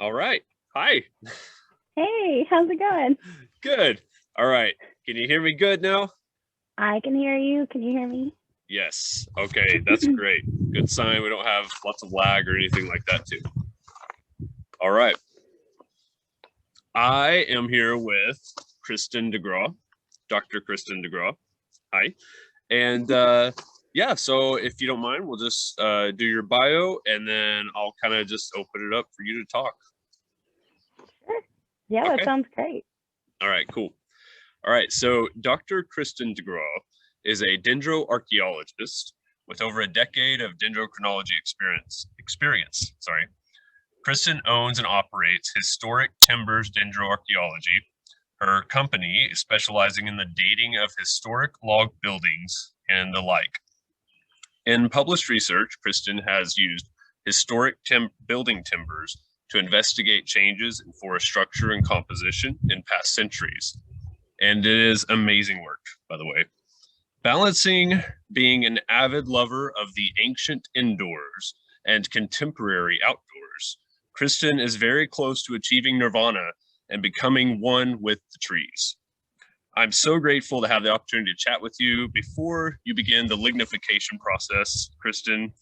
All right. Hi. Hey, how's it going? Good. All right. Can you hear me good now? I can hear you. Can you hear me? Yes. Okay. That's great. Good sign. We don't have lots of lag or anything like that, too. All right. I am here with Kristen de Graauw, Dr. Kristen de Graauw. Hi. And yeah, so if you don't mind, we'll just do your bio and then I'll kind of just open it up for you to talk. Sure. Yeah, that Okay. sounds great. All right. Cool. All right, so Dr. Kristen de Graauw is a dendroarchaeologist with over a decade of dendrochronology experience. Sorry. Kristen owns and operates Historic Timbers Dendroarchaeology. Her company is specializing in the dating of historic log buildings and the like. In published research, Kristen has used historic building timbers to investigate changes in forest structure and composition in past centuries, and it is amazing work, by the way. Balancing being an avid lover of the ancient indoors and contemporary outdoors, Kristen is very close to achieving nirvana and becoming one with the trees. I'm so grateful to have the opportunity to chat with you before you begin the lignification process, Kristen.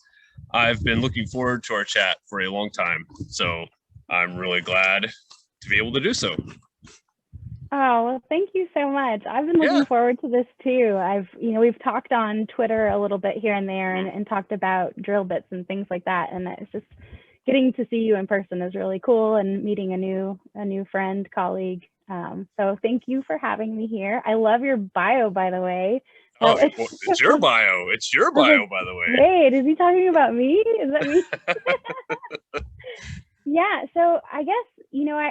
I've been looking forward to our chat for a long time, so I'm really glad to be able to do so. Oh, well, thank you so much. I've been Yeah. looking forward to this too. We've talked on Twitter a little bit here and there and talked about drill bits and things like that. And it's just getting to see you in person is really cool and meeting a new friend, colleague. So thank you for having me here. I love your bio, by the way. Oh, That was, it's your bio. It's your I was like, bio, by the way. wait, is he talking about me? Is that me? Yeah, so I guess,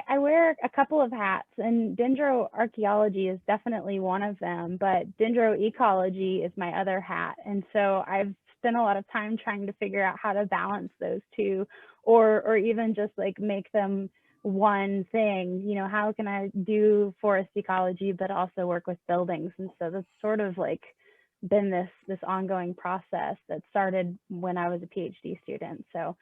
I wear a couple of hats, and dendroarchaeology is definitely one of them, but dendroecology is my other hat. And so I've spent a lot of time trying to figure out how to balance those two, or even just like make them one thing. How can I do forest ecology but also work with buildings? And so that's sort of like been this ongoing process that started when I was a PhD student. So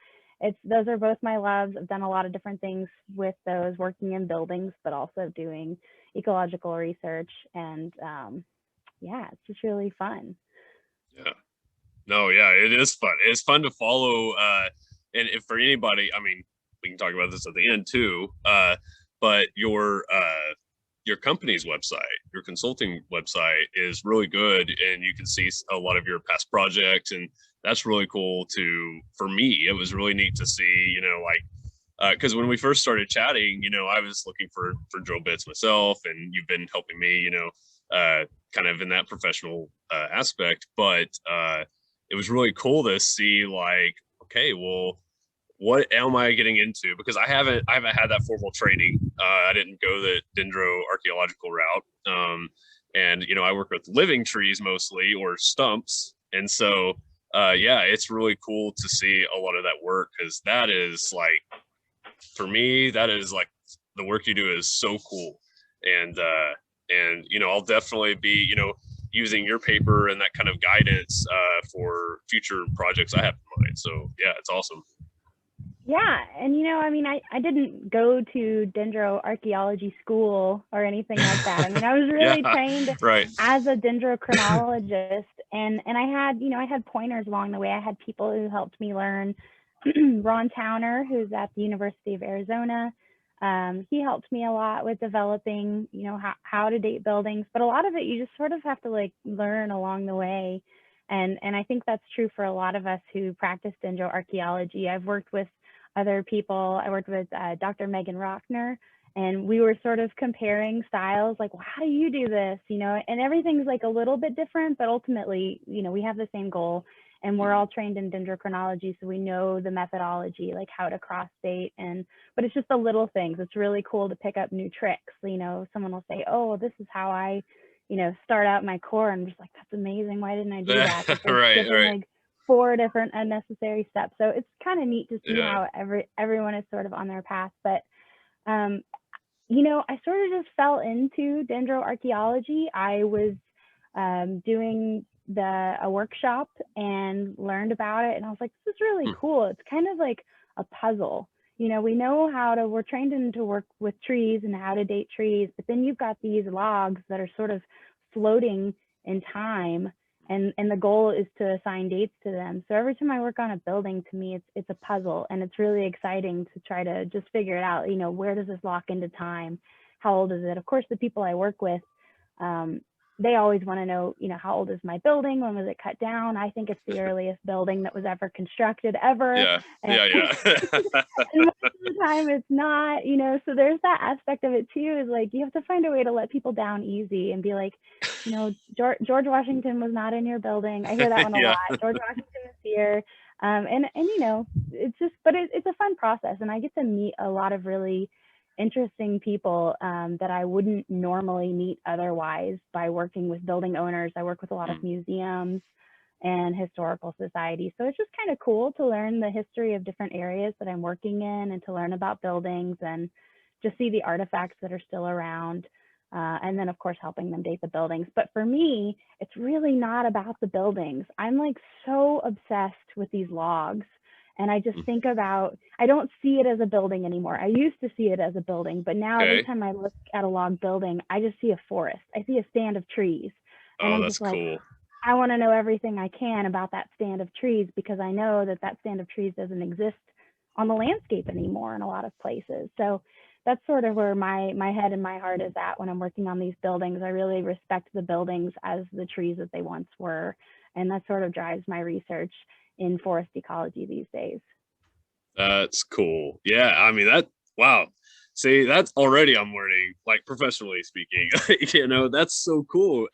those are both my loves. I've done a lot of different things with those, working in buildings, but also doing ecological research. And yeah, it's just really fun. Yeah. No, yeah, it is fun. It's fun to follow. And if for anybody, I mean, we can talk about this at the end too. But your company's website, your consulting website is really good, and you can see a lot of your past projects, and that's really cool to. For me, it was really neat to see, like because when we first started chatting, I was looking for drill bits myself, and you've been helping me, kind of in that professional aspect. But it was really cool to see, like, okay, well, what am I getting into? Because I haven't had that formal training. I didn't go the dendroarchaeological route, and I work with living trees mostly, or stumps, and so yeah, it's really cool to see a lot of that work, because that is like, for me, that is like, the work you do is so cool. And I'll definitely be using your paper and that kind of guidance for future projects I have in mind. So yeah, it's awesome. Yeah, and I didn't go to dendroarchaeology school or anything like that. I mean, I was Yeah, really trained right. as a dendrochronologist, and I had pointers along the way. I had people who helped me learn. Ron Towner, who's at the University of Arizona, he helped me a lot with developing, how to date buildings. But a lot of it, you just sort of have to like learn along the way. And I think that's true for a lot of us who practice dendroarchaeology. I've worked with other people. I worked with Dr. Megan Rockner, and we were sort of comparing styles, like, well, how do you do this? And everything's like a little bit different, but ultimately, we have the same goal, and we're all trained in dendrochronology, so we know the methodology, like how to cross date. But it's just the little things. It's really cool to pick up new tricks. Someone will say, oh, this is how I, start out my core. And I'm just like, that's amazing. Why didn't I do that? But they're Right, skipping right. like 4 different unnecessary steps. So it's kind of neat to see Yeah. how everyone is sort of on their path. But um, I sort of just fell into dendroarchaeology. I was doing a workshop and learned about it, and I was like, this is really cool. It's kind of like a puzzle. we know we're trained in to work with trees and how to date trees, but then you've got these logs that are sort of floating in time, and the goal is to assign dates to them. So every time I work on a building, to me, it's a puzzle, and it's really exciting to try to just figure it out. Where does this lock into time? How old is it? Of course, the people I work with, they always want to know, how old is my building? When was it cut down? I think it's the earliest building that was ever constructed ever. Yeah. And, Yeah. and most of the time it's not, so there's that aspect of it too, is like, you have to find a way to let people down easy and be like, George Washington was not in your building. I hear that one a Yeah. lot. George Washington is here. And it's just, but it's a fun process. And I get to meet a lot of really interesting people that I wouldn't normally meet otherwise by working with building owners. I work with a lot of museums and historical societies. So it's just kind of cool to learn the history of different areas that I'm working in, and to learn about buildings and just see the artifacts that are still around. And then, of course, helping them date the buildings. But for me, it's really not about the buildings. I'm like so obsessed with these logs. And I just think about, I don't see it as a building anymore. I used to see it as a building, but now every time I look at a log building, I just see a forest. I see a stand of trees. And I'm that's just like, cool. I want to know everything I can about that stand of trees, because I know that stand of trees doesn't exist on the landscape anymore in a lot of places. So that's sort of where my head and my heart is at when I'm working on these buildings. I really respect the buildings as the trees that they once were. And that sort of drives my research in forest ecology these days. That's cool. Yeah, I mean, wow. See, that's already I'm learning, like, professionally speaking. That's so cool.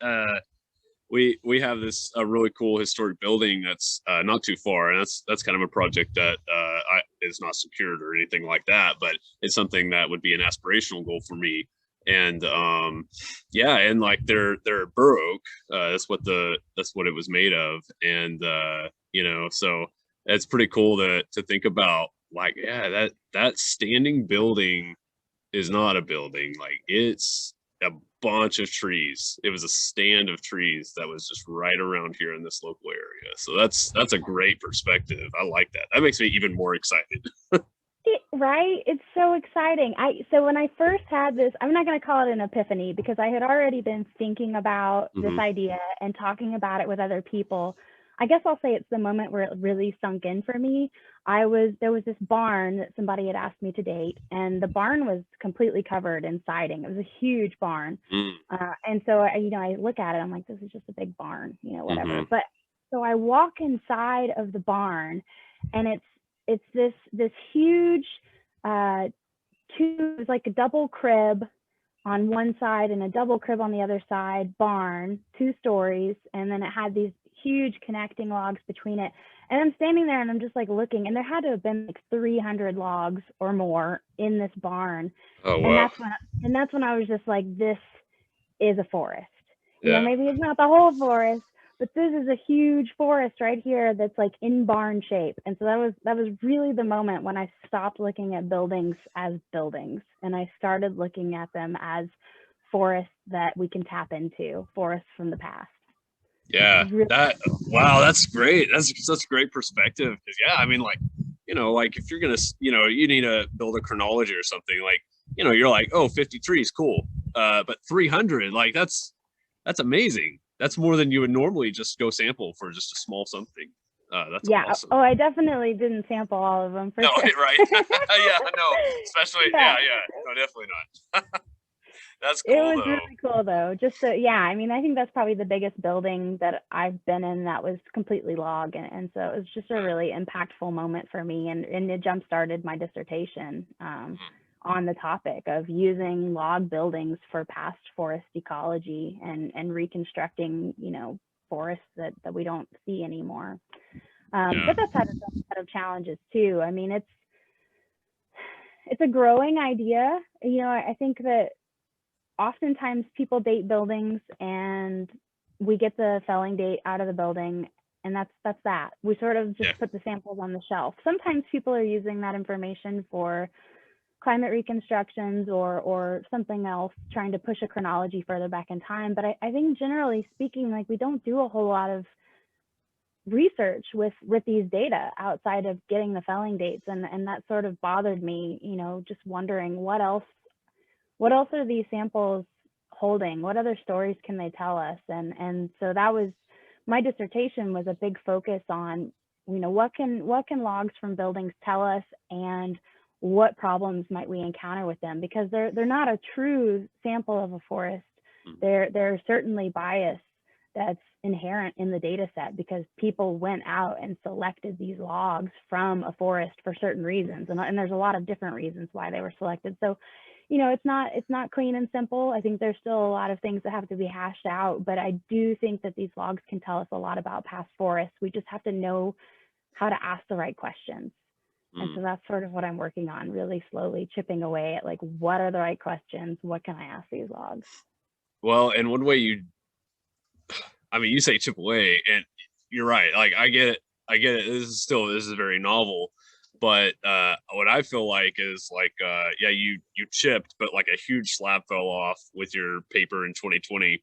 We have this really cool historic building that's not too far, and that's kind of a project that is not secured or anything like that, but it's something that would be an aspirational goal for me. And and like their bur oak, that's what it was made of. And so it's pretty cool to think about, like, yeah, that standing building is not a building, like, it's a bunch of trees. It was a stand of trees that was just right around here in this local area. So that's a great perspective. I like that. That makes me even more excited. Right? It's so exciting. So when I first had this, I'm not going to call it an epiphany, because I had already been thinking about this idea and talking about it with other people. I guess I'll say it's the moment where it really sunk in for me. There was this barn that somebody had asked me to date, and the barn was completely covered in siding. It was a huge barn. And so I look at it, I'm like, this is just a big barn, whatever. But so I walk inside of the barn, and it's this huge it's like a double crib on one side and a double crib on the other side barn, 2 stories, and then it had these huge connecting logs between it. And I'm standing there and I'm just like looking, and there had to have been like 300 logs or more in this barn. Oh, wow. And that's when I was just like, this is a forest. Yeah. Maybe it's not the whole forest, but this is a huge forest right here that's like in barn shape. And so that was really the moment when I stopped looking at buildings as buildings, and I started looking at them as forests that we can tap into, forests from the past. Yeah, wow, that's great. That's such a great perspective. Because I mean, like, like, if you're gonna, you need to build a chronology or something, like, you're like, oh, 53 is cool, but 300, like, that's amazing. That's more than you would normally just go sample for just a small something. That's awesome. Oh, I definitely didn't sample all of them. No, sure. Right? Yeah, no, especially no, definitely not. That's cool. It was really cool though. I mean, I think that's probably the biggest building that I've been in that was completely log, and so it was just a really impactful moment for me, and it jump started my dissertation on the topic of using log buildings for past forest ecology and reconstructing, forests that we don't see anymore. But that's had its own set of challenges too. I mean, it's a growing idea. I think that oftentimes people date buildings and we get the felling date out of the building, and that's that. We sort of just put the samples on the shelf. Sometimes people are using that information for climate reconstructions or something else, trying to push a chronology further back in time. But I think generally speaking, like, we don't do a whole lot of research with these data outside of getting the felling dates, and that sort of bothered me, you know, just wondering what else are these samples holding, what other stories can they tell us. And so that was my dissertation, was a big focus on, you know, what can logs from buildings tell us, and what problems might we encounter with them, because they're not a true sample of a forest. They're certainly bias that's inherent in the data set, because people went out and selected these logs from a forest for certain reasons, and there's a lot of different reasons why they were selected. So, you know, it's not clean and simple. I think there's still a lot of things that have to be hashed out, but I do think that these logs can tell us a lot about past forests. We just have to know how to ask the right questions. And so that's sort of what I'm working on, really slowly chipping away at, like, what are the right questions? What can I ask these logs? Well, and one way you say chip away, and you're right. Like, I get it. This is very novel, but what I feel like is like, yeah, you chipped, but like a huge slab fell off with your paper in 2020.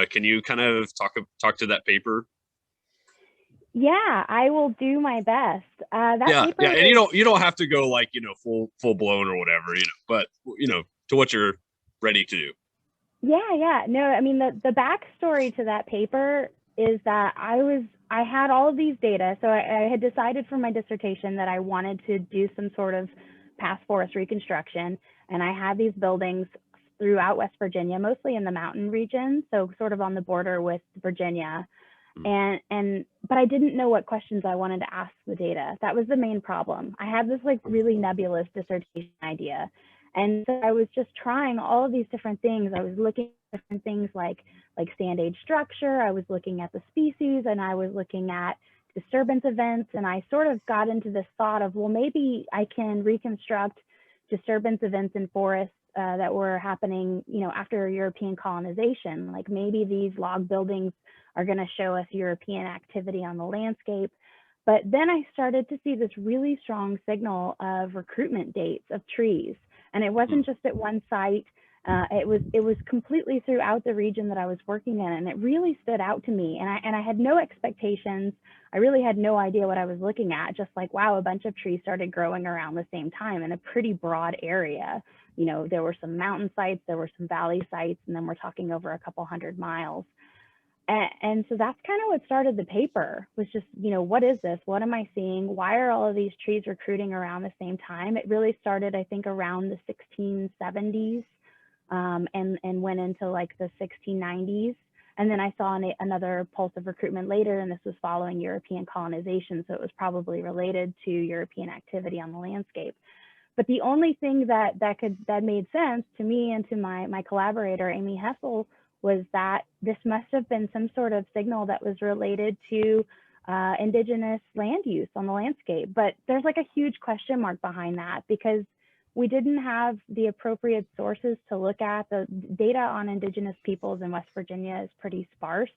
Can you kind of talk to that paper? Yeah, I will do my best. Paper yeah, and you don't have to go like, you know, full blown or whatever, you know, but you know, to what you're ready to do. Yeah. No, I mean, the backstory to that paper is that I had all of these data. So I had decided for my dissertation that I wanted to do some sort of past forest reconstruction. And I had these buildings throughout West Virginia, mostly in the mountain region, so sort of on the border with Virginia. But I didn't know what questions I wanted to ask the data. That was the main problem. I had this like really nebulous dissertation idea. And so I was just trying all of these different things. I was looking at different things like sand age structure. I was looking at the species, and I was looking at disturbance events. And I sort of got into this thought of, well, maybe I can reconstruct disturbance events in forests that were happening, you know, after European colonization. Like, maybe these log buildings are going to show us European activity on the landscape. But then I started to see this really strong signal of recruitment dates of trees. And it wasn't just at one site. It was completely throughout the region that I was working in, and it really stood out to me. And I had no expectations. I really had no idea what I was looking at. Just like, wow, a bunch of trees started growing around the same time in a pretty broad area. You know, there were some mountain sites, there were some valley sites, and then we're talking over a couple 100 miles. And so that's kind of what started the paper, was just, you know, what is this? What am I seeing? Why are all of these trees recruiting around the same time? It really started, I think, around the 1670s and went into like the 1690s. And then I saw another pulse of recruitment later, and this was following European colonization. So it was probably related to European activity on the landscape. But the only thing that made sense to me and to my collaborator, Amy Hessel, was that this must have been some sort of signal that was related to indigenous land use on the landscape. But there's like a huge question mark behind that, because we didn't have the appropriate sources to look at. The data on indigenous peoples in West Virginia is pretty sparse,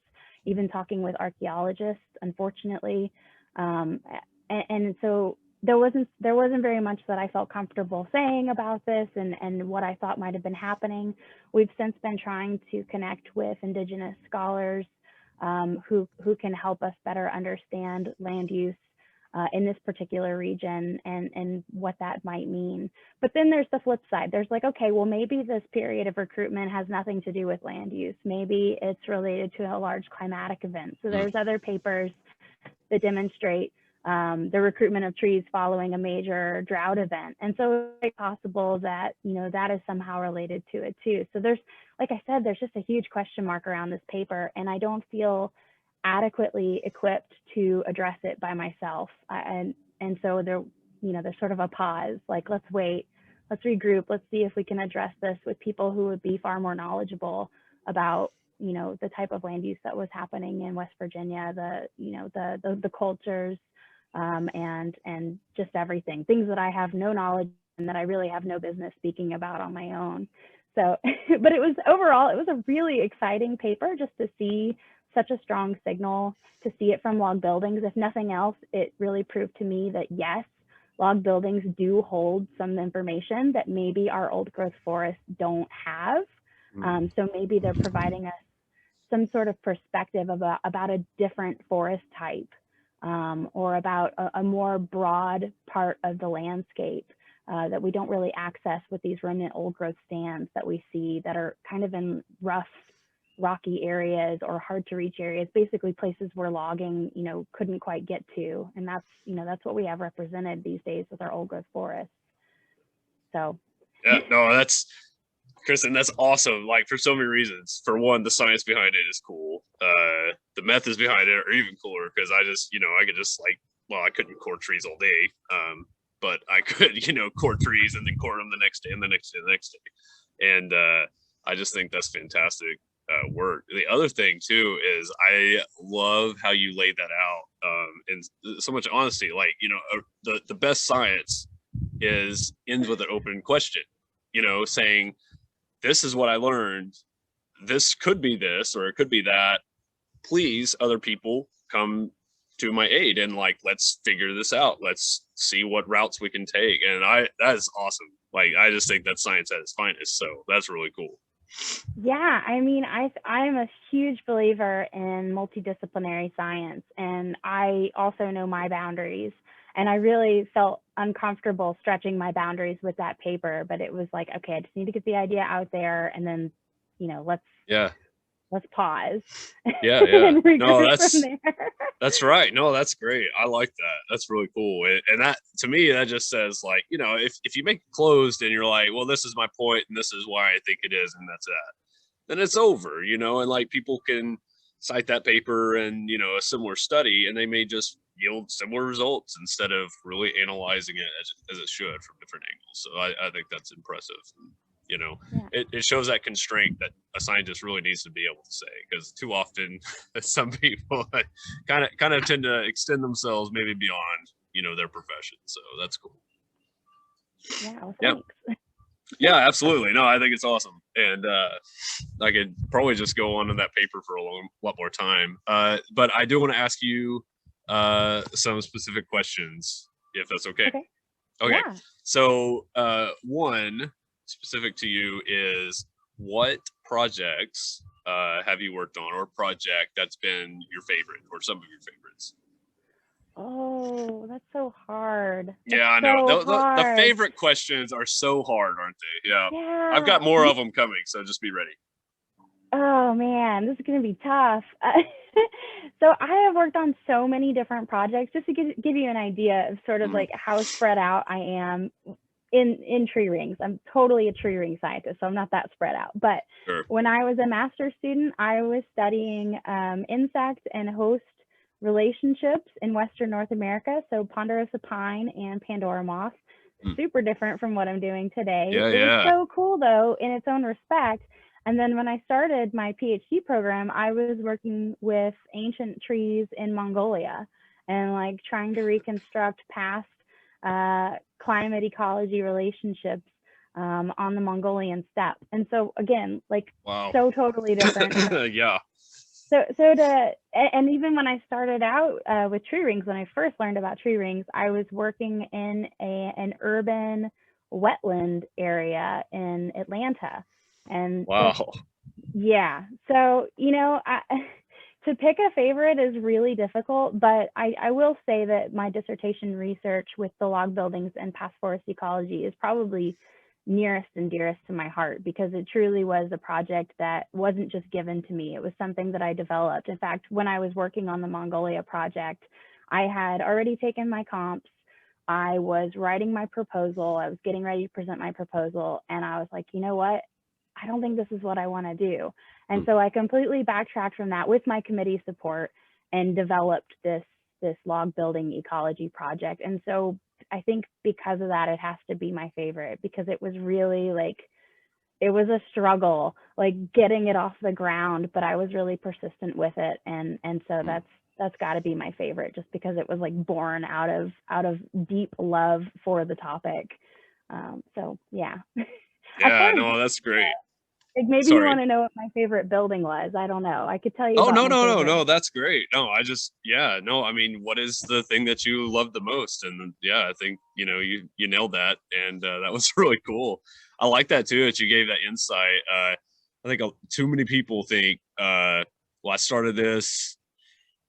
even talking with archaeologists, unfortunately. And so there wasn't very much that I felt comfortable saying about this and what I thought might have been happening. We've since been trying to connect with indigenous scholars who can help us better understand land use in this particular region and what that might mean. But then there's the flip side. There's like, okay, well, maybe this period of recruitment has nothing to do with land use. Maybe it's related to a large climatic event. So there's other papers that demonstrate the recruitment of trees following a major drought event. And so it's possible that, you know, that is somehow related to it too. So there's, like I said, there's just a huge question mark around this paper, and I don't feel adequately equipped to address it by myself. And so there, you know, there's sort of a pause, like, let's wait, let's regroup, let's see if we can address this with people who would be far more knowledgeable about, you know, the type of land use that was happening in West Virginia, the cultures, and just everything, things that I have no knowledge and that I really have no business speaking about on my own. So, but it was a really exciting paper just to see such a strong signal, to see it from log buildings. If nothing else, it really proved to me that yes, log buildings do hold some information that maybe our old growth forests don't have. So maybe they're providing us some sort of perspective about a different forest type or about a more broad part of the landscape that we don't really access with these remnant old growth stands that we see that are kind of in rough, rocky areas or hard to reach areas, basically places where logging, couldn't quite get to. And that's what we have represented these days with our old growth forests. So. Yeah, no, Kristen, that's awesome. Like, for so many reasons. For one, the science behind it is cool. The methods behind it are even cooler because I could just I couldn't core trees all day. But I could, core trees and then core them the next day and the next day and the next day. And I just think that's fantastic work. The other thing too is I love how you laid that out in so much honesty. Like, the best science ends with an open question, saying, this is what I learned. This could be this, or it could be that. Please, other people, come to my aid and let's figure this out. Let's see what routes we can take. And that is awesome. Like, I just think that's science at its finest. So that's really cool. Yeah, I mean, I'm a huge believer in multidisciplinary science, and I also know my boundaries. And I really felt uncomfortable stretching my boundaries with that paper, but it was like, okay, I just need to get the idea out there, and then, let's pause. Yeah. And No, from there. That's right. No, that's great. I like that. That's really cool. And that, to me, that just says if you make it closed and you're like, well, this is my point and this is why I think it is, and that's that, then it's over, and people can cite that paper and, a similar study, and they may just yield similar results instead of really analyzing it as it should from different angles. So I think that's impressive. It shows that constraint that a scientist really needs to be able to say, because too often some people kind of tend to extend themselves maybe beyond, their profession. So that's cool. Yeah. Well, thanks. Yeah, absolutely. No, I think it's awesome. And I could probably just go on to that paper for a lot more time. But I do want to ask you some specific questions, if that's okay. Okay. Yeah. So one specific to you is, what projects have you worked on, or project that's been your favorite, or some of your favorites? Oh, that's so hard. Yeah, I know. The favorite questions are so hard, aren't they? Yeah. I've got more of them coming, so just be ready. Oh man, this is going to be tough. So I have worked on so many different projects, just to give you an idea of sort of how spread out I am in tree rings. I'm totally a tree ring scientist, so I'm not that spread out. But when I was a master's student, I was studying insect and host relationships in Western North America. So ponderosa pine and Pandora moth. Super different from what I'm doing today. It was so cool though in its own respect. And then when I started my PhD program, I was working with ancient trees in Mongolia and trying to reconstruct past climate ecology relationships on the Mongolian steppe. And so again, wow. So totally different. Yeah. And even when I started out with tree rings, when I first learned about tree rings, I was working in an urban wetland area in Atlanta. And wow. Yeah. So, to pick a favorite is really difficult, but I will say that my dissertation research with the log buildings and past forest ecology is probably nearest and dearest to my heart, because it truly was a project that wasn't just given to me. It was something that I developed. In fact, when I was working on the Mongolia project, I had already taken my comps. I was writing my proposal. I was getting ready to present my proposal. And I was like, you know what? I don't think this is what I want to do. And so I completely backtracked from that with my committee support and developed this log building ecology project. And so I think because of that, it has to be my favorite, because it was really it was a struggle, getting it off the ground, but I was really persistent with it. And so that's got to be my favorite, just because it was born out of deep love for the topic. So yeah. Yeah, no, that's great. Maybe you want to know what my favorite building was. I don't know. I could tell you. Oh, no. That's great. No, I mean, what is the thing that you love the most? And yeah, I think, you nailed that. And that was really cool. I like that too, that you gave that insight. I think too many people think, well, I started this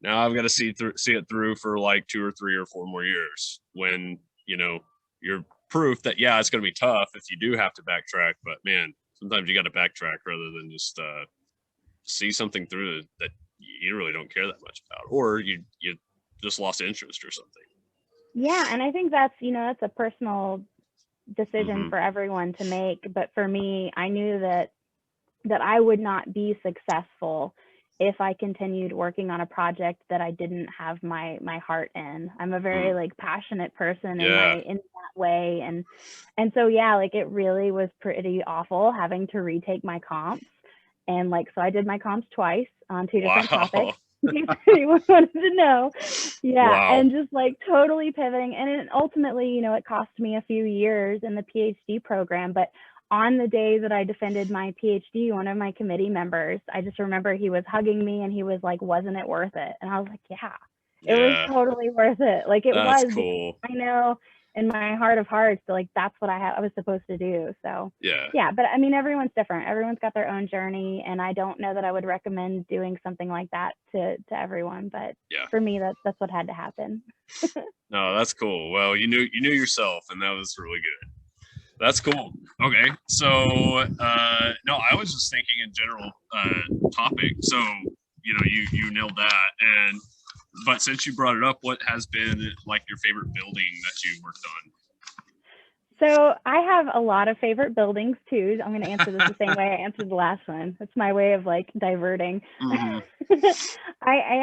now I've got to see it through for like 2 or 3 or 4 more years, when, you know, you're proof that, yeah, it's going to be tough if you do have to backtrack, but man, sometimes you got to backtrack rather than just see something through that you really don't care that much about, or you just lost interest or something. Yeah, and I think that's, you know, that's a personal decision for everyone to make, but for me, I knew that I would not be successful if I continued working on a project that I didn't have my heart in. I'm a very like passionate person in that way, and so yeah, like it really was pretty awful having to retake my comps, and like so I did my comps twice on 2 different topics. In case anyone wanted to know. Yeah, and just like totally pivoting, and it ultimately, you know, it cost me a few years in the PhD program, but on the day that I defended my PhD, one of my committee members, I just remember he was hugging me and he was like, "Wasn't it worth it?" And I was like, "Yeah, it was totally worth it." Like it was cool. I know in my heart of hearts, like that's what I was supposed to do. So yeah, but I mean, everyone's different. Everyone's got their own journey, and I don't know that I would recommend doing something like that to everyone. But for me, that's what had to happen. No, that's cool. Well, you knew yourself, and that was really good. That's cool. Okay, so no, I was just thinking in general topic. So you know, you nailed that, and but since you brought it up, what has been like your favorite building that you worked on? So I have a lot of favorite buildings too. I'm going to answer this the same way I answered the last one. That's my way of like diverting. I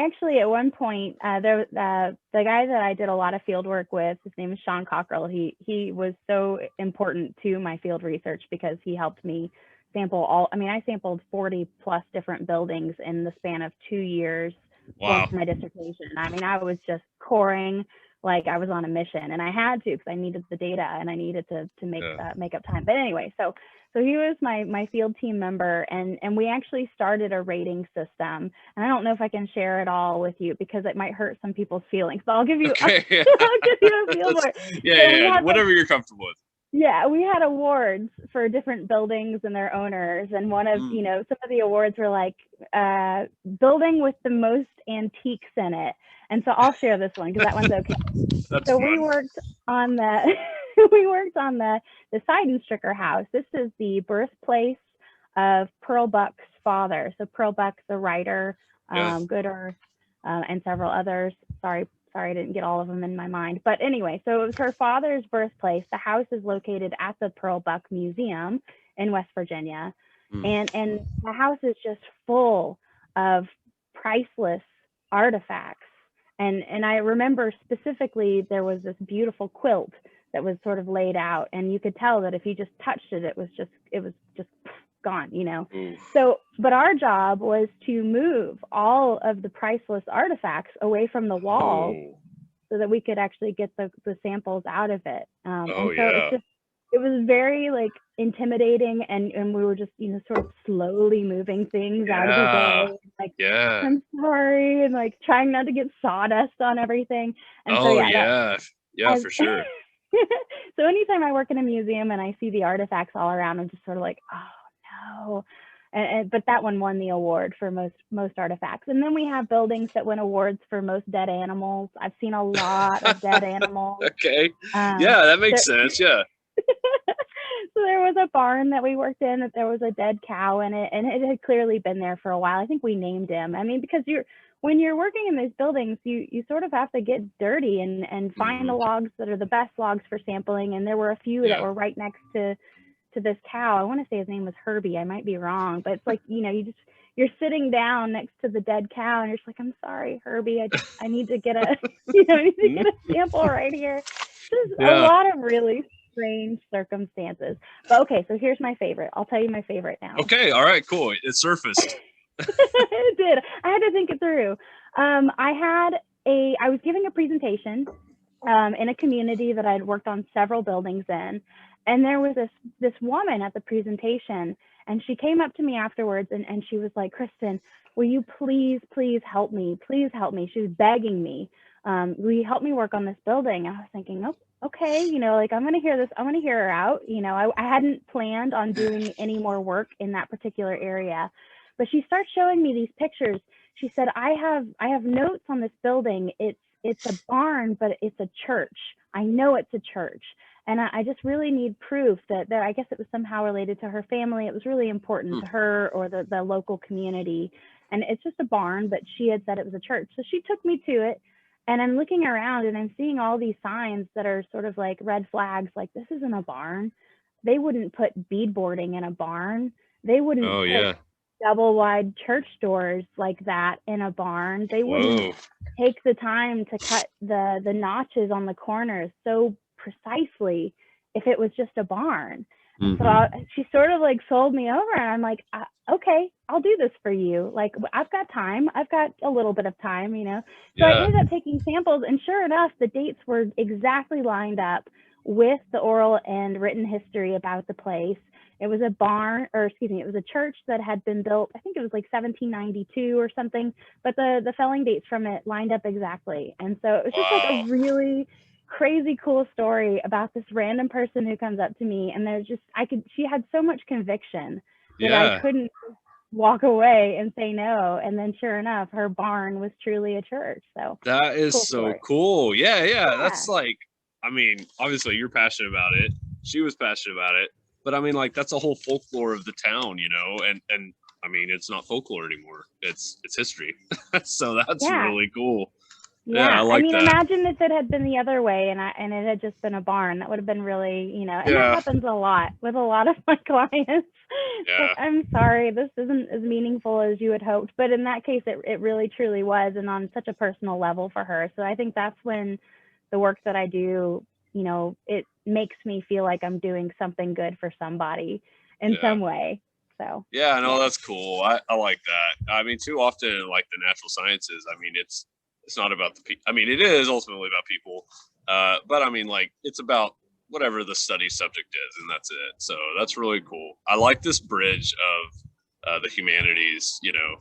actually at one point the guy that I did a lot of field work with, his name is Sean Cockrell. He was so important to my field research because he helped me sample I sampled 40 plus different buildings in the span of 2 years for my dissertation. I mean, I was just coring like I was on a mission, and I had to because I needed the data and I needed to make up time. But anyway, so he was my field team member, and we actually started a rating system. And I don't know if I can share it all with you because it might hurt some people's feelings, but I'll give you I'll give you a feel for it. Whatever you're comfortable with. Yeah, we had awards for different buildings and their owners, and one of you know, some of the awards were like building with the most antiques in it. And so I'll share this one because that one's okay. So fun. We worked on the Seidenstricker house. This is the birthplace of Pearl Buck's father. So Pearl Buck, the writer, Good Earth, and several others. Sorry, I didn't get all of them in my mind. But anyway, so it was her father's birthplace. The house is located at the Pearl Buck Museum in West Virginia. And the house is just full of priceless artifacts. And I remember specifically there was this beautiful quilt that was sort of laid out, and you could tell that if you just touched it, it was just gone, you know. So, but our job was to move all of the priceless artifacts away from the wall so that we could actually get the samples out of it. It was very like intimidating, and we were just, you know, sort of slowly moving things out of the way. Like, I'm sorry, and like trying not to get sawdust on everything. And for sure. So anytime I work in a museum and I see the artifacts all around, I'm just sort of like, oh no. But that one won the award for most artifacts. And then we have buildings that win awards for most dead animals. I've seen a lot of dead animals. Okay. That makes sense. Yeah. So there was a barn that we worked in that there was a dead cow in it, and it had clearly been there for a while. I think we named him. I mean, because when you're working in these buildings, you sort of have to get dirty and find the logs that are the best logs for sampling. And there were a few that were right next to this cow. I want to say his name was Herbie. I might be wrong, but it's like, you know, you're sitting down next to the dead cow and you're just like, I'm sorry, Herbie. I need to get a sample right here. There's a lot of really strange circumstances. But okay, so here's my favorite. I'll tell you my favorite now. Okay, all right, cool. It surfaced. It did. I had to think it through. I was giving a presentation in a community that I'd worked on several buildings in, and there was this woman at the presentation, and she came up to me afterwards, and she was like, Kristen, will you please help me? Please help me. She was begging me. Will you help me work on this building? And I was thinking, oh, okay, you know, like I'm going to hear this. I'm going to hear her out. You know, I hadn't planned on doing any more work in that particular area, but she starts showing me these pictures. she said, I have notes on this building. It's a barn, but it's a church. I know it's a church. And I just really need proof that I guess it was somehow related to her family. It was really important to her or the local community. And it's just a barn, but she had said it was a church. So she took me to it. And I'm looking around and I'm seeing all these signs that are sort of like red flags, like this isn't a barn. They wouldn't put beadboarding in a barn. They wouldn't put double wide church doors like that in a barn. They wouldn't take the time to cut the notches on the corners so precisely if it was just a barn. So she sort of like sold me over, and I'm like, okay, I'll do this for you. Like, I've got time. I've got a little bit of time, you know? So I ended up taking samples, and sure enough, the dates were exactly lined up with the oral and written history about the place. It was a barn, or excuse me, it was a church that had been built, I think it was like 1792 or something, but the felling dates from it lined up exactly. And so it was just like a really crazy cool story about this random person who comes up to me, and there's just, she had so much conviction that I couldn't walk away and say no. And then sure enough, her barn was truly a church. So that is so cool. Yeah. That's like, I mean, obviously you're passionate about it. She was passionate about it. But I mean, like, that's a whole folklore of the town, you know, and I mean, it's not folklore anymore. It's history. So that's really cool. Yeah, I like mean, that. Imagine if it had been the other way and it had just been a barn. That would have been really, you know, and that happens a lot with a lot of my clients. Like, I'm sorry, this isn't as meaningful as you had hoped. But in that case, it really, truly was, and on such a personal level for her. So I think that's when the work that I do, you know, it makes me feel like I'm doing something good for somebody in some way. So that's cool. I like that. I mean, too often, like the natural sciences, I mean, it's not about the people. I mean, it is ultimately about people, but I mean, like, it's about whatever the study subject is, and that's it. So that's really cool. I like this bridge of the humanities. You know,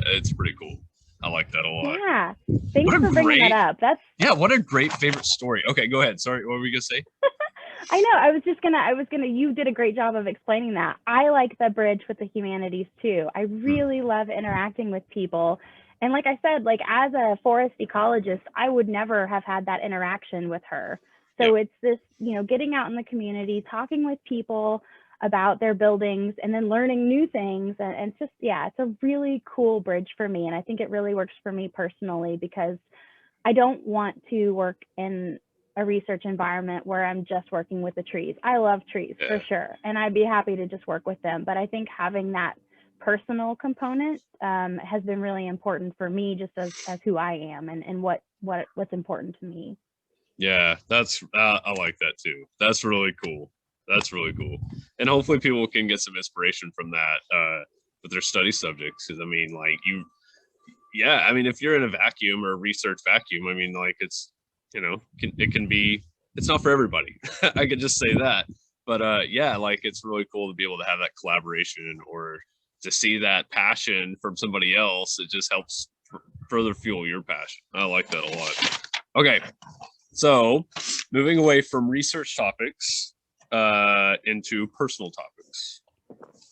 it's pretty cool. I like that a lot. Yeah, thanks for bringing that up. What a great favorite story. Okay, go ahead. Sorry, what were we gonna say? I know. I was gonna. You did a great job of explaining that. I like the bridge with the humanities too. I really love interacting with people. And like I said, like, as a forest ecologist, I would never have had that interaction with her. So it's this, you know, getting out in the community, talking with people about their buildings, and then learning new things. And it's just, it's a really cool bridge for me. And I think it really works for me personally, because I don't want to work in a research environment where I'm just working with the trees. I love trees for sure, and I'd be happy to just work with them. But I think having that personal component has been really important for me, just as who I am and what's important to me. Yeah, that's I like that too. That's really cool. And hopefully people can get some inspiration from that with their study subjects. Because I mean, like, I mean, if you're in a vacuum or a research vacuum, I mean, like, it's, you know, it can be, it's not for everybody. I could just say that. But like, it's really cool to be able to have that collaboration, or to see that passion from somebody else. It just helps further fuel your passion. I like that a lot. Okay, so moving away from research topics into personal topics.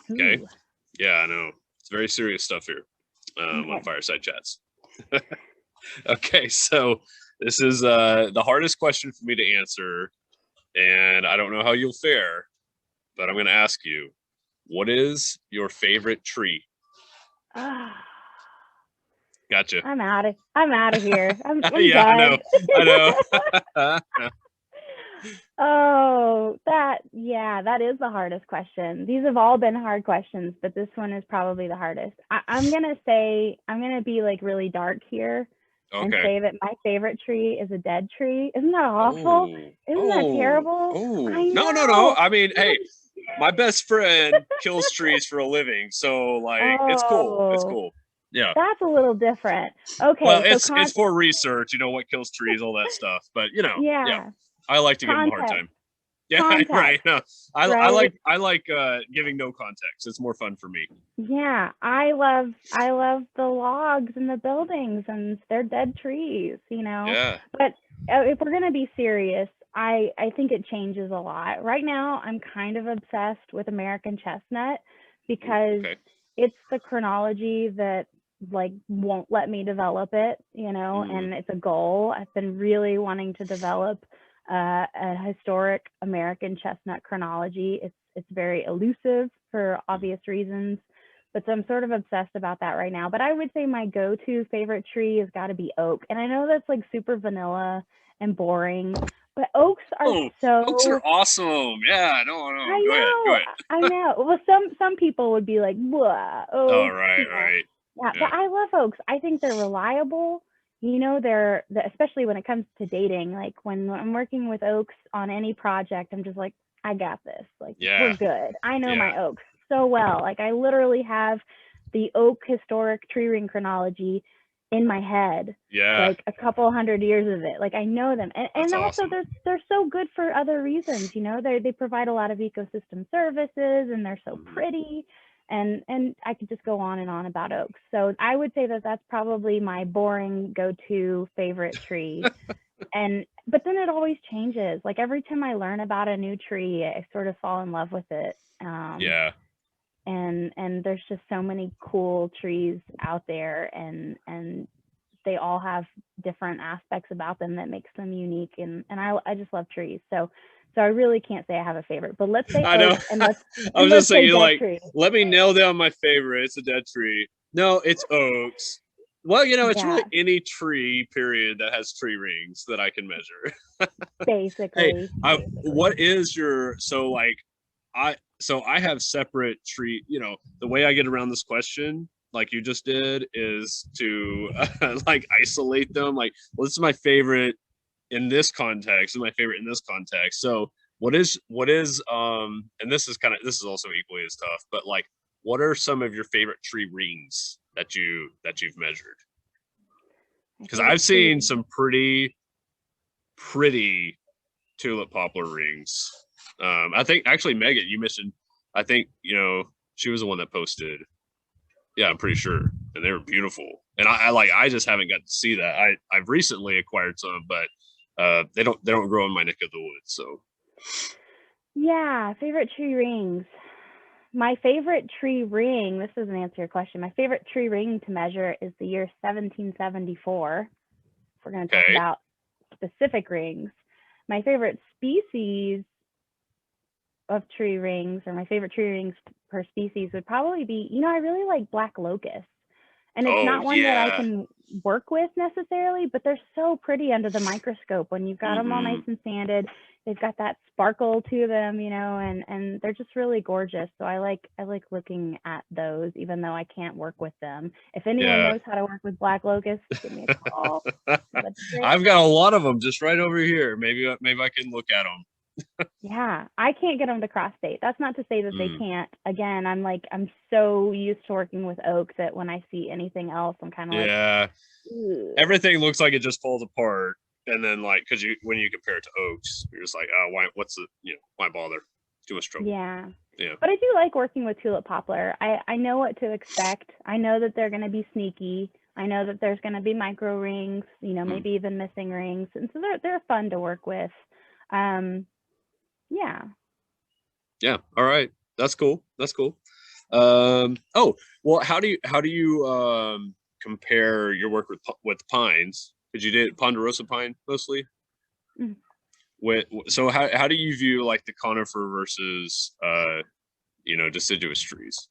Okay. Ooh. Yeah, I know. It's very serious stuff here on Fireside Chats. Okay, so this is the hardest question for me to answer, and I don't know how you'll fare, but I'm going to ask you, what is your favorite tree? Gotcha. I'm out of here. I'm done. I know. Oh, that is the hardest question. These have all been hard questions, but this one is probably the hardest. I'm gonna be like really dark here and say that my favorite tree is a dead tree. Isn't that awful? Isn't that terrible? No. I mean, hey, my best friend kills trees for a living, so like, it's cool. It's cool. Yeah, that's a little different. Okay, well, it's for research, you know, what kills trees, all that stuff. But you know, I like to give them a hard time. Yeah, right. No, I like giving no context. It's more fun for me. Yeah, I love the logs and the buildings, and they're dead trees, you know. Yeah. But if we're gonna be serious, I think it changes a lot. Right now, I'm kind of obsessed with American chestnut, because it's the chronology that like won't let me develop it, you know, and it's a goal. I've been really wanting to develop a historic American chestnut chronology. It's very elusive for obvious reasons, but so I'm sort of obsessed about that right now. But I would say my go-to favorite tree has got to be oak. And I know that's like super vanilla and boring, but oaks are oaks are awesome. Yeah, no. Go ahead. I know. Well, some people would be like, "Blah, oh, oaks," right, you know. right. Yeah, but I love oaks. I think they're reliable. You know, especially when it comes to dating. Like when I'm working with oaks on any project, I'm just like, I got this. Like, we're good. I know my oaks so well. Like I literally have the oak historic tree ring chronology in my head. Like a couple hundred years of it. Like I know them. And also awesome. they're so good for other reasons. You know, they provide a lot of ecosystem services and they're so pretty. And I could just go on and on about oaks. So I would say that that's probably my boring go-to favorite tree. But then it always changes. Like every time I learn about a new tree, I sort of fall in love with it. And there's just so many cool trees out there, and they all have different aspects about them that makes them unique. And I just love trees. So I really can't say I have a favorite, but let's say oak, and let's I was just saying, like, tree. Let me nail down my favorite. It's a dead tree. No, it's oaks. Well, you know, it's really any tree, period, that has tree rings that I can measure. Basically. What is your, I have separate tree, you know, the way I get around this question, like you just did, is to like isolate them. Like, well, this is my favorite in this context, and my favorite in this context. So what is and this is also equally as tough, but like, what are some of your favorite tree rings that you've measured? Because I've seen some pretty tulip poplar rings. I think actually Megan, you mentioned, I think, you know, she was the one that posted. Yeah, I'm pretty sure, and they were beautiful. And I just haven't got to see that. I've recently acquired some, but they don't grow in my neck of the woods. So yeah, favorite tree rings. My favorite tree ring, this doesn't answer your question. My favorite tree ring to measure is the year 1774. If we're going to talk about specific rings. My favorite species of tree rings, or my favorite tree rings per species, would probably be, you know, I really like black locust. And it's not one that I can work with necessarily, but they're so pretty under the microscope when you've got them all nice and sanded. They've got that sparkle to them, you know, and they're just really gorgeous. So I like looking at those, even though I can't work with them. If anyone knows how to work with black locust, give me a call. I've got a lot of them just right over here. Maybe I can look at them. Yeah, I can't get them to cross state. That's not to say that they can't. Again, I'm so used to working with oak that when I see anything else, I'm kind of like, ugh. Everything looks like it just falls apart. And then, like, because when you compare it to oaks, you're just like, oh, why bother? Too much trouble. Yeah. But I do like working with tulip poplar. I know what to expect. I know that they're going to be sneaky. I know that there's going to be micro rings, you know, maybe even missing rings, and so they're fun to work with. Yeah. All right. That's cool. Oh, well, how do you compare your work with pines? Because you did ponderosa pine mostly. So how do you view like the conifer versus you know, deciduous trees?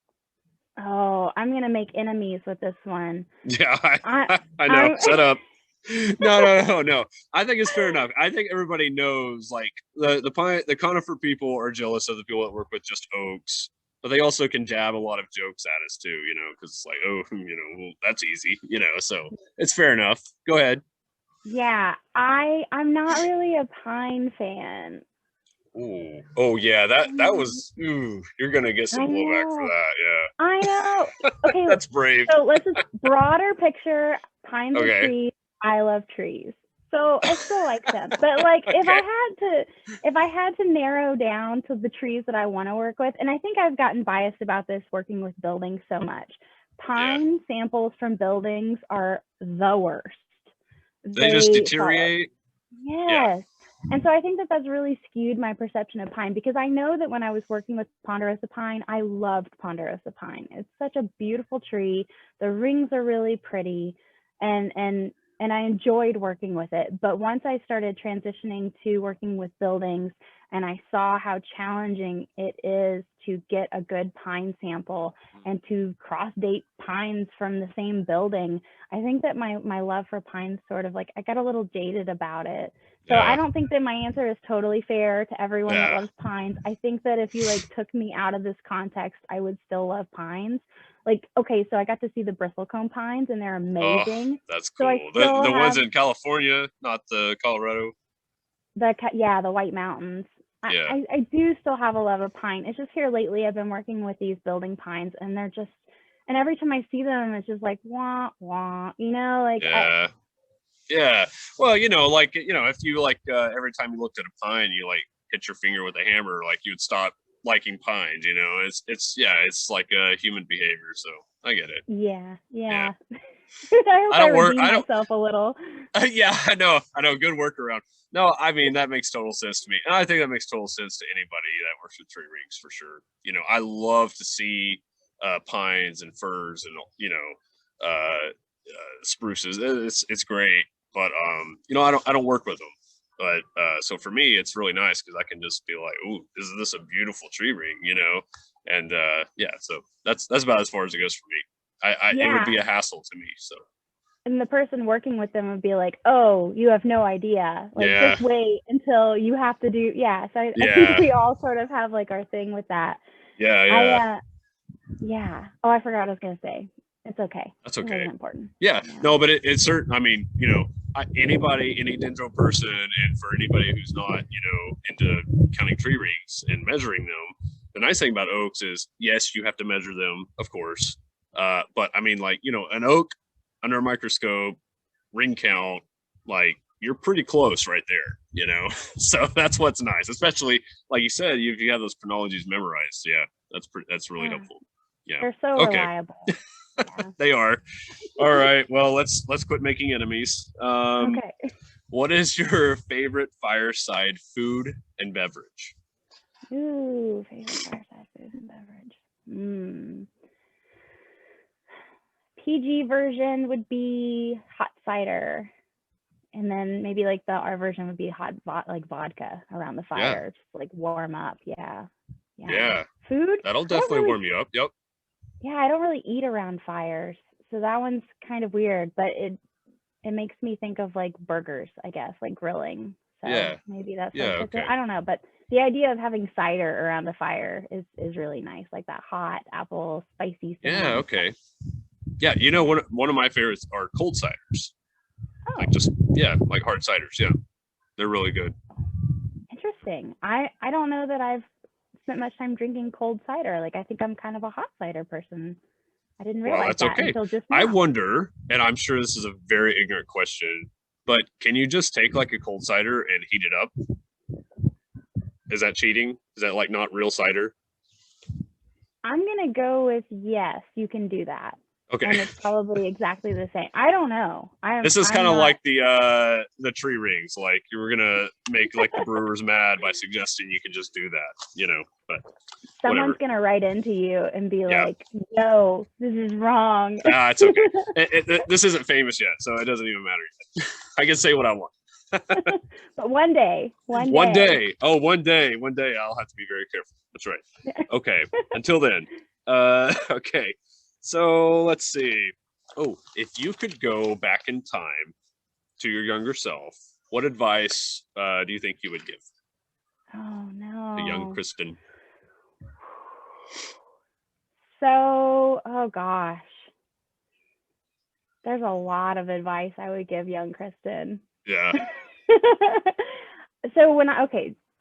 Oh, I'm gonna make enemies with this one. Yeah, I know. Shut up. No. I think it's fair enough. I think everybody knows, like, the conifer people are jealous of the people that work with just oaks, but they also can jab a lot of jokes at us too, you know, because it's like, oh, you know, well, that's easy, you know, so it's fair enough. Go ahead. Yeah, I'm not really a pine fan. Ooh. Oh yeah, that was, ooh, you're gonna get some blowback for that. Yeah, I know. Okay, that's brave. So let's just broader picture. Pines are trees. I love trees, so I still like them. But like, if I had to narrow down to the trees that I want to work with, and I think I've gotten biased about this working with buildings so much. Pine samples from buildings are the worst. They just deteriorate. Yes. And so I think that that's really skewed my perception of pine, because I know that when I was working with ponderosa pine, I loved ponderosa pine. It's such a beautiful tree. The rings are really pretty, and I enjoyed working with it. But once I started transitioning to working with buildings, and I saw how challenging it is to get a good pine sample and to cross date pines from the same building, I think that my love for pines sort of like, I got a little jaded about it. So I don't think that my answer is totally fair to everyone that loves pines. I think that if you like took me out of this context, I would still love pines. Like, okay, so I got to see the bristlecone pines, and they're amazing. Oh, that's So cool. The ones in California, not the Colorado. The White Mountains. Yeah. I do still have a love of pine. It's just here lately I've been working with these building pines, and they're just, and every time I see them, it's just like wah wah, you know, like yeah. Well, you know, like, you know, if you like every time you looked at a pine, you like hit your finger with a hammer, like you'd stop liking pines. You know, it's like human behavior. So I get it. Yeah. Yeah. I hope I don't work. redeem myself a little. Yeah, I know. Good workaround. No, I mean, that makes total sense to me, and I think that makes total sense to anybody that works with tree rings for sure. You know, I love to see pines and firs and, you know, spruces. It's great, but you know, I don't work with them. But so for me, it's really nice because I can just be like, "Ooh, is this a beautiful tree ring?" You know, and yeah. So that's about as far as it goes for me. It would be a hassle to me. So. And the person working with them would be like, "Oh, you have no idea. Like, just wait until you have to do." Yeah. So I think we all sort of have like our thing with that. Yeah. Yeah. Oh, I forgot what I was gonna say. It's okay. That's okay. It wasn't important. Yeah. No, but it's certain. I mean, you know, any dendro person, and for anybody who's not, you know, into counting tree rings and measuring them, the nice thing about oaks is, yes, you have to measure them, of course. But I mean, like, you know, an oak under a microscope, ring count, like, you're pretty close right there, you know. So that's what's nice, especially like you said, you have those chronologies memorized. Yeah, that's really helpful. Yeah, they're so reliable. Yeah. They are. All right, well, let's quit making enemies. Okay. What is your favorite fireside food and beverage? Ooh, favorite fireside food and beverage. PG version would be hot cider, and then maybe like our version would be hot like vodka around the fire, just like warm up. Yeah. Food, that'll definitely warm you up. Yep. Yeah, I don't really eat around fires, so that one's kind of weird, but it makes me think of like burgers, I guess, like grilling. So maybe that's okay. I don't know, but the idea of having cider around a fire is really nice, like that hot apple spicy stuff. Yeah, okay. Yeah, you know, one of my favorites are cold ciders. Oh. Like hard ciders. Yeah, they're really good. Interesting. I don't know that I've spent much time drinking cold cider. Like, I think I'm kind of a hot cider person. I didn't realize that until just now. I wonder, and I'm sure this is a very ignorant question, but can you just take like a cold cider and heat it up? Is that cheating? Is that like not real cider? I'm gonna go with yes, you can do that. Okay. And it's probably exactly the same. I don't know. This is kind of like the tree rings. Like, you were gonna make like the brewers mad by suggesting you could just do that, you know. But someone's gonna write into you and be like, "No, this is wrong." It's okay. This isn't famous yet, so it doesn't even matter yet. I can say what I want. But one day. One day I'll have to be very careful. That's right. Okay. Until then. Okay. So let's see. Oh, if you could go back in time to your younger self, what advice do you think you would give? Oh, no. The young Kristen. So, oh gosh. There's a lot of advice I would give young Kristen. Yeah. So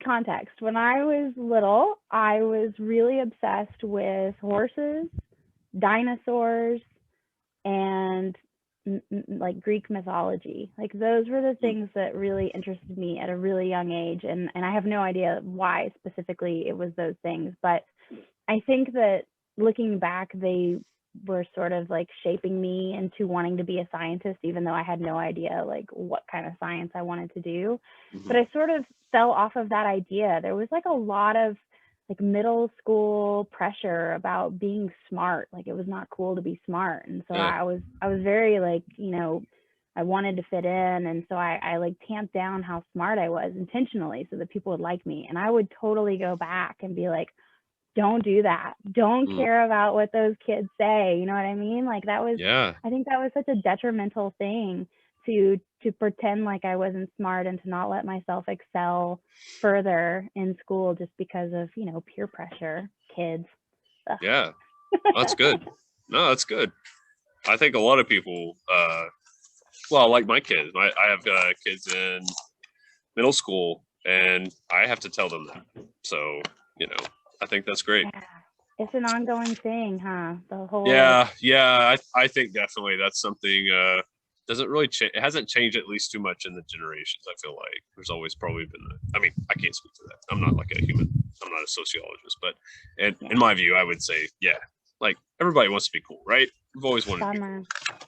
context. When I was little, I was really obsessed with horses, dinosaurs, and like Greek mythology. Like, those were the things that really interested me at a really young age, and I have no idea why specifically it was those things, but I think that looking back, they were sort of like shaping me into wanting to be a scientist, even though I had no idea like what kind of science I wanted to do. But I sort of fell off of that idea. There was like a lot of like middle school pressure about being smart. Like it was not cool to be smart. And so I was very like, you know, I wanted to fit in. And so I like tamped down how smart I was intentionally so that people would like me. And I would totally go back and be like, don't do that. Don't care about what those kids say. You know what I mean? Like that was, I think that was such a detrimental thing to pretend like I wasn't smart and to not let myself excel further in school just because of, you know, peer pressure, kids. Ugh. Yeah, that's good. No, that's good. I think a lot of people, well, like my kids, I have kids in middle school and I have to tell them that. So, you know, I think that's great. Yeah. It's an ongoing thing, huh? The whole yeah. I think definitely that's something doesn't really change. It hasn't changed at least too much in the generations. I feel like there's always probably been. I mean, I can't speak to that. I'm not like a human. I'm not a sociologist, but in my view, I would say, yeah, like everybody wants to be cool, right? We've always wanted to be cool.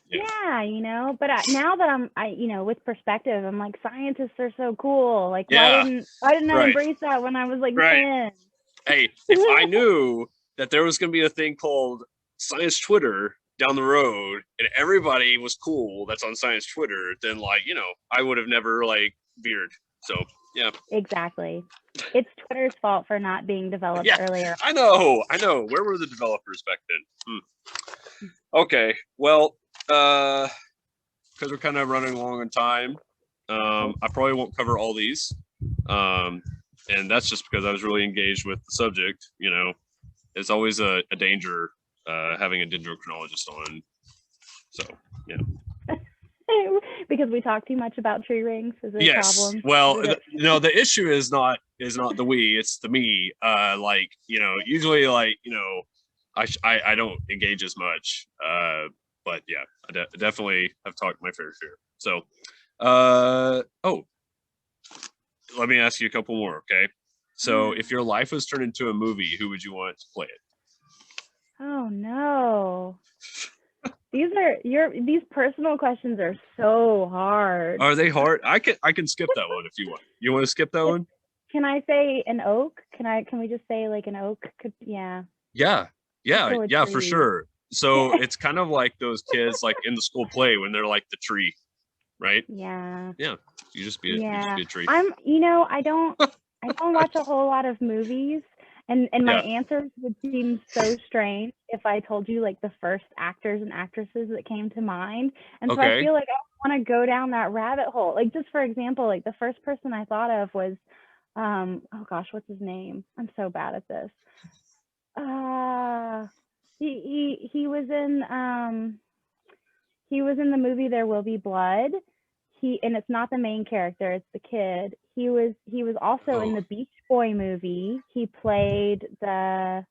Yeah, you know, but now that you know, with perspective, I'm like, scientists are so cool. Like, why didn't I embrace that when I was like 10? Hey, if I knew that there was going to be a thing called science Twitter down the road and everybody was cool that's on science Twitter, then like, you know, I would have never like veered. So yeah, exactly. It's Twitter's fault for not being developed earlier. I know. Where were the developers back then? Okay, well, because we're kind of running long on time, I probably won't cover all these, and that's just because I was really engaged with the subject. You know, it's always a danger having a dendrochronologist on. So yeah. Because we talk too much about tree rings. Is it a problem? Well, no, the issue is not the we, it's the me. Like, you know, usually like, you know, I don't engage as much. But yeah, I definitely have talked my fair share. So let me ask you a couple more, okay? So if your life was turned into a movie, who would you want to play it? Oh no. These personal questions are so hard. Are they hard? I can skip that one if you want. You want to skip that one? Can I say an oak? Can we just say like an oak? Yeah, for sure. So it's kind of like those kids like in the school play when they're like the tree, right? Yeah. Yeah. You just be a tree. I don't watch a whole lot of movies. And my answers would seem so strange if I told you like the first actors and actresses that came to mind. And so I feel like I want to go down that rabbit hole. Like just for example, like the first person I thought of was, oh gosh, what's his name? I'm so bad at this. He was in the movie There Will Be Blood. And it's not the main character, it's the kid. He was also in the Beach Boy movie. He played the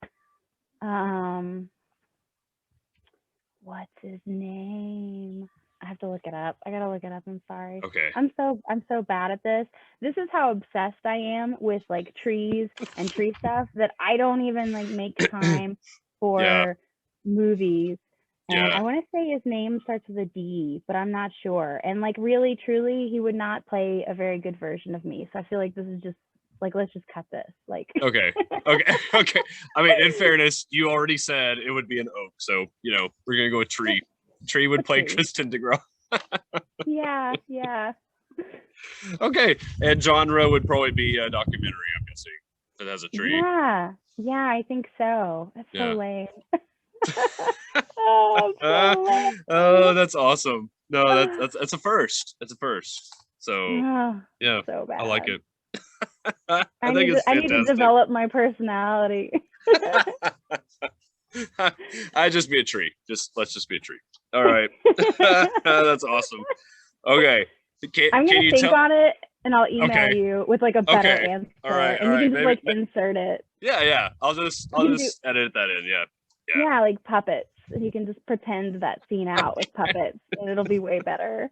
what's his name? I have to look it up. I gotta look it up. I'm sorry. Okay. I'm so bad at this. This is how obsessed I am with like trees and tree stuff that I don't even like make time for movies. And I want to say his name starts with a D, but I'm not sure. And like really, truly, he would not play a very good version of me. So I feel like this is just like, let's just cut this. Like. Okay. I mean, in fairness, you already said it would be an oak, so you know we're gonna go with tree. Tree would play Kristen de Graauw. Yeah. Okay, and genre would probably be a documentary. I'm guessing that has a tree. Yeah, I think so. That's so lame. Oh, that's awesome. No, that's a first. That's a first. So yeah, so bad. I like it. I need to develop my personality. I just be a tree. Let's just be a tree. All right. That's awesome. Okay. I'm gonna think on it and I'll email you with like a better answer. All right. And you can just like insert it. Yeah. I'll just edit that in. Yeah. Yeah, like puppets. And you can just pretend that scene out with puppets and it'll be way better.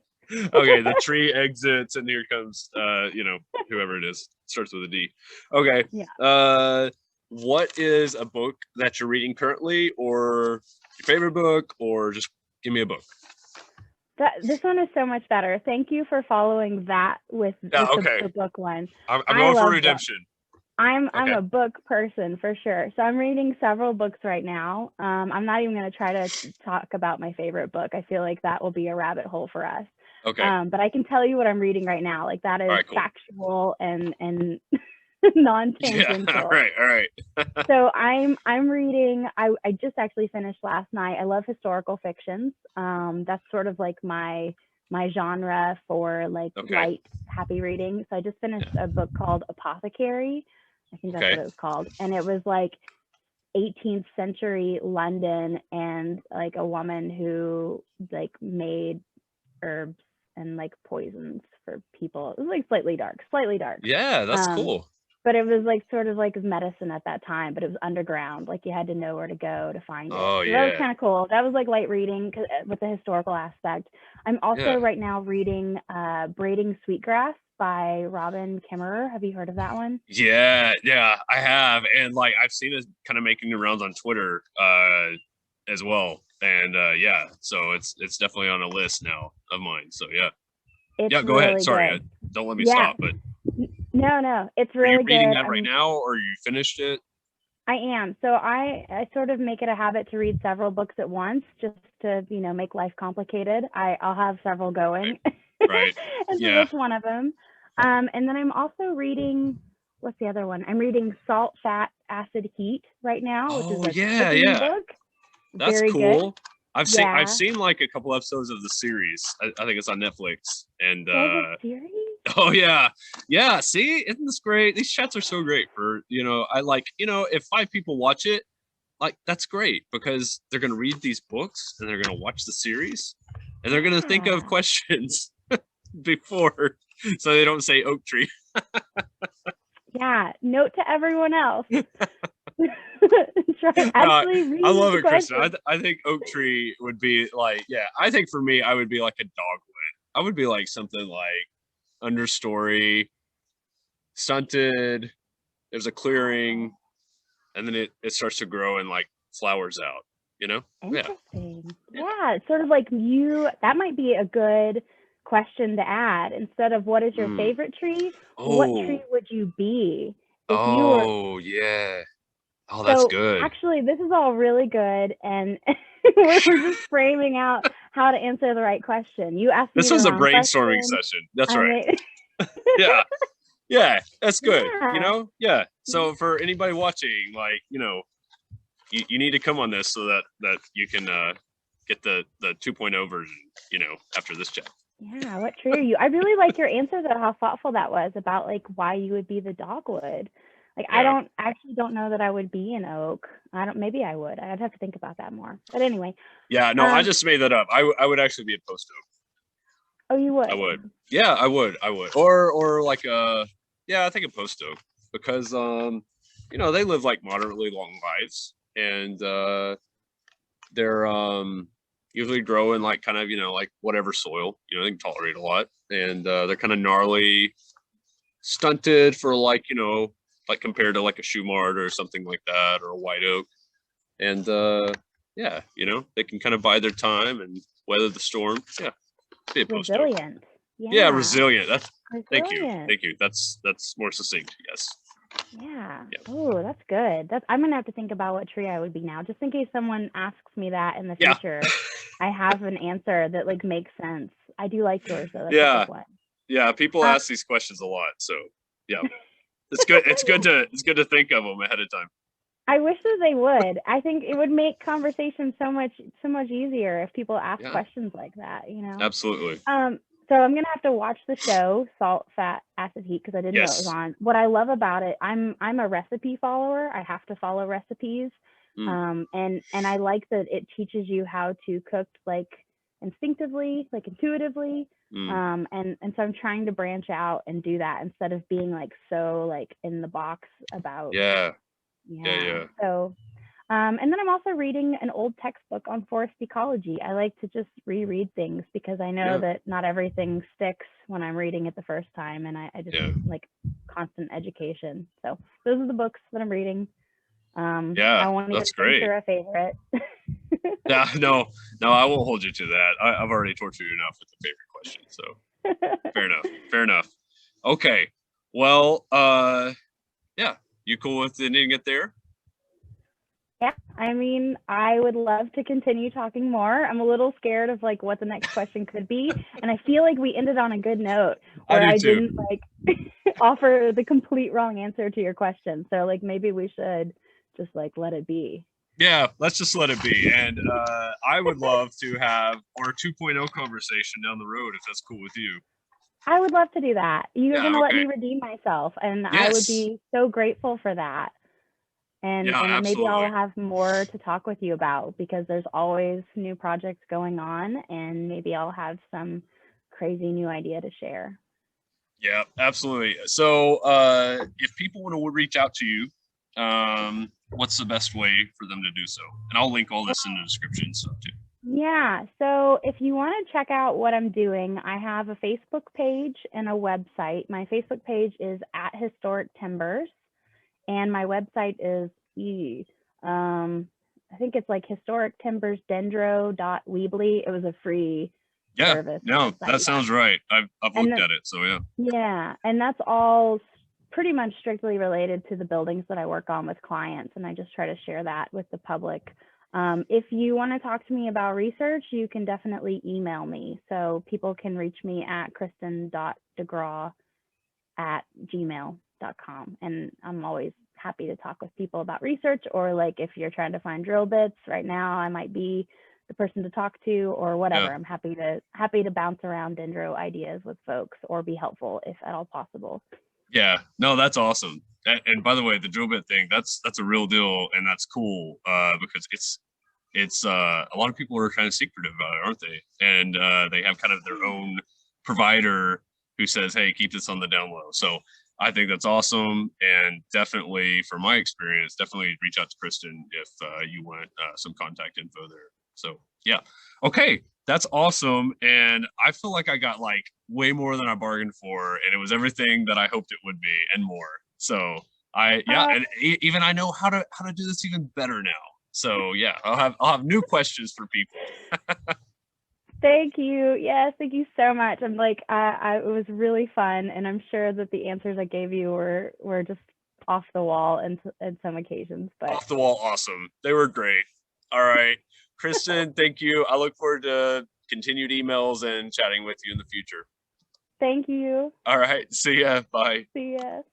Okay, the tree exits and here comes you know, whoever it is. Starts with a D. Okay. Yeah. what is a book that you're reading currently, or your favorite book, or just give me a book? This one is so much better. Thank you for following that with Okay. the book one. I'm I going for love redemption. books. I'm Okay. a book person for sure. So I'm reading several books right now. I'm not even going to try to talk about my favorite book. I feel like that will be a rabbit hole for us. Okay. But I can tell you what I'm reading right now. Like that is All right, cool. factual and Yeah. non-tangential. All right. So I'm reading. I just actually finished last night. I love historical fictions. That's sort of like my genre for like light, happy reading. So I just finished a book called Apothecary. I think that's what it was called, and it was like 18th century London, and like a woman who like made herbs and like poisons for people. It was like slightly dark. Yeah, that's cool. But it was like sort of like medicine at that time, but it was underground. Like you had to know where to go to find it. Oh, so that was kind of cool. That was like light reading with the historical aspect. I'm also right now reading Braiding Sweetgrass by Robin Kimmerer. Have you heard of that one? Yeah, I have. And like I've seen it kind of making the rounds on Twitter as well. And yeah, so it's definitely on a list now of mine. So yeah. It's go ahead. really Sorry, good. don't let me stop. But no, it's really good. Are you reading that right now, or you finished it? I am. So I sort of make it a habit to read several books at once, just to make life complicated. I'll have several going. Right. And so that's one of them. And then I'm also reading, what's the other one? I'm reading Salt, Fat, Acid, Heat right now, which is a cooking book. That's very cool. Good. I've seen like a couple episodes of the series. I think it's on Netflix. And series? Oh yeah. See, isn't this great? These chats are so great for I like if 5 people watch it, like that's great because they're gonna read these books and they're gonna watch the series and they're gonna think of questions before, so they don't say oak tree. Yeah. Note to everyone else. I love it, Kristen. I think oak tree would be like, I think for me, I would be like a dogwood. I would be like something like understory, stunted, there's a clearing, and then it starts to grow and like flowers out, Interesting. Yeah, it's sort of like that might be a good question to add. Instead of what is your favorite tree, what tree would you be if you were? Yeah. Oh, that's good. Actually, this is all really good, and we're just framing out how to answer the right question. You asked me. This was a brainstorming session. That's right. Yeah, that's good. Yeah. So for anybody watching, like you need to come on this so that you can get the 2.0 version. After this chat. Yeah. What tree are you? I really like your answer though. How thoughtful that was about like why you would be the dogwood. Like I don't know that I would be an oak. Maybe I would. I'd have to think about that more. But anyway. Yeah. No, I just made that up. I would actually be a post oak. Oh, you would? I would. Yeah, I would. Or like I think a post oak because they live like moderately long lives and they're usually grow in like kind of like whatever soil they can tolerate a lot, and they're kind of gnarly, stunted for like like compared to like a shumard or something like that, or a white oak, and they can kind of bide their time and weather the storm. Yeah, be a post oak. Resilient. Yeah, resilient. That's resilient. Thank you. That's more succinct. Yes. Yeah. Oh, that's good. I'm gonna have to think about what tree I would be now, just in case someone asks me that in the future. I have an answer that like makes sense. I do like yours though. That's a good one. Yeah. People ask these questions a lot, so yeah, it's good. It's good to think of them ahead of time. I wish that they would. I think it would make conversation so much easier if people ask questions like that. Absolutely. So I'm gonna have to watch the show Salt, Fat, Acid, Heat because I didn't know it was on. What I love about it, I'm a recipe follower. I have to follow recipes, and I like that it teaches you how to cook like instinctively, like intuitively, and so I'm trying to branch out and do that instead of being like so like in the box about. Yeah. So. And then I'm also reading an old textbook on forest ecology. I like to just reread things because I know that not everything sticks when I'm reading it the first time, and I just like constant education. So those are the books that I'm reading. Yeah, I won't even that's great. venture a favorite. Yeah, no, I won't hold you to that. I've already tortured you enough with the favorite question, so fair enough. Fair enough. Okay. Well, yeah, you cool with ending it there? Yeah, I mean, I would love to continue talking more. I'm a little scared of like what the next question could be, and I feel like we ended on a good note I where do I too. didn't like offer the complete wrong answer to your question. So like maybe we should just like let it be. Yeah, let's just let it be. And I would love to have our 2.0 conversation down the road if that's cool with you. I would love to do that. You're Yeah, gonna let okay. me redeem myself, and I would Yes. be so grateful for that. Yeah, And maybe absolutely. I'll have more to talk with you about because there's always new projects going on, and maybe I'll have some crazy new idea to share. Yeah, absolutely. So if people want to reach out to you, what's the best way for them to do so? And I'll link all this in the description and stuff too. Yeah, so if you want to check out what I'm doing, I have a Facebook page and a website. My Facebook page is at Historic Timbers, and my website is I think it's like Historic Timbers Dendro.weebly. It was a free Yeah, service no, website. that sounds right. I've And looked at it, so yeah. yeah, and that's all pretty much strictly related to the buildings that I work on with clients, and I just try to share that with the public. If you want to talk to me about research, you can definitely email me. So people can reach me at kristen.degraauw@gmail.com. And I'm always happy to talk with people about research, or like if you're trying to find drill bits right now, I might be the person to talk to or whatever. Yeah. I'm happy to bounce around dendro ideas with folks or be helpful if at all possible. Yeah, no, that's awesome. And by the way, the drill bit thing, that's a real deal, and that's cool because it's a lot of people are kind of secretive about it, aren't they? And they have kind of their own provider who says, "Hey, keep this on the down low." So I think that's awesome, and definitely, from my experience, definitely reach out to Kristen if you want some contact info there. So yeah, okay, that's awesome, and I feel like I got like way more than I bargained for, and it was everything that I hoped it would be and more. So and even I know how to do this even better now. So yeah, I'll have new questions for people. Thank you. Yes, thank you so much. I'm like, it was really fun, and I'm sure that the answers I gave you were just off the wall in some occasions. But Off the wall, awesome. They were great. All right, Kristen, thank you. I look forward to continued emails and chatting with you in the future. thank you. All right, see ya. Bye. See ya.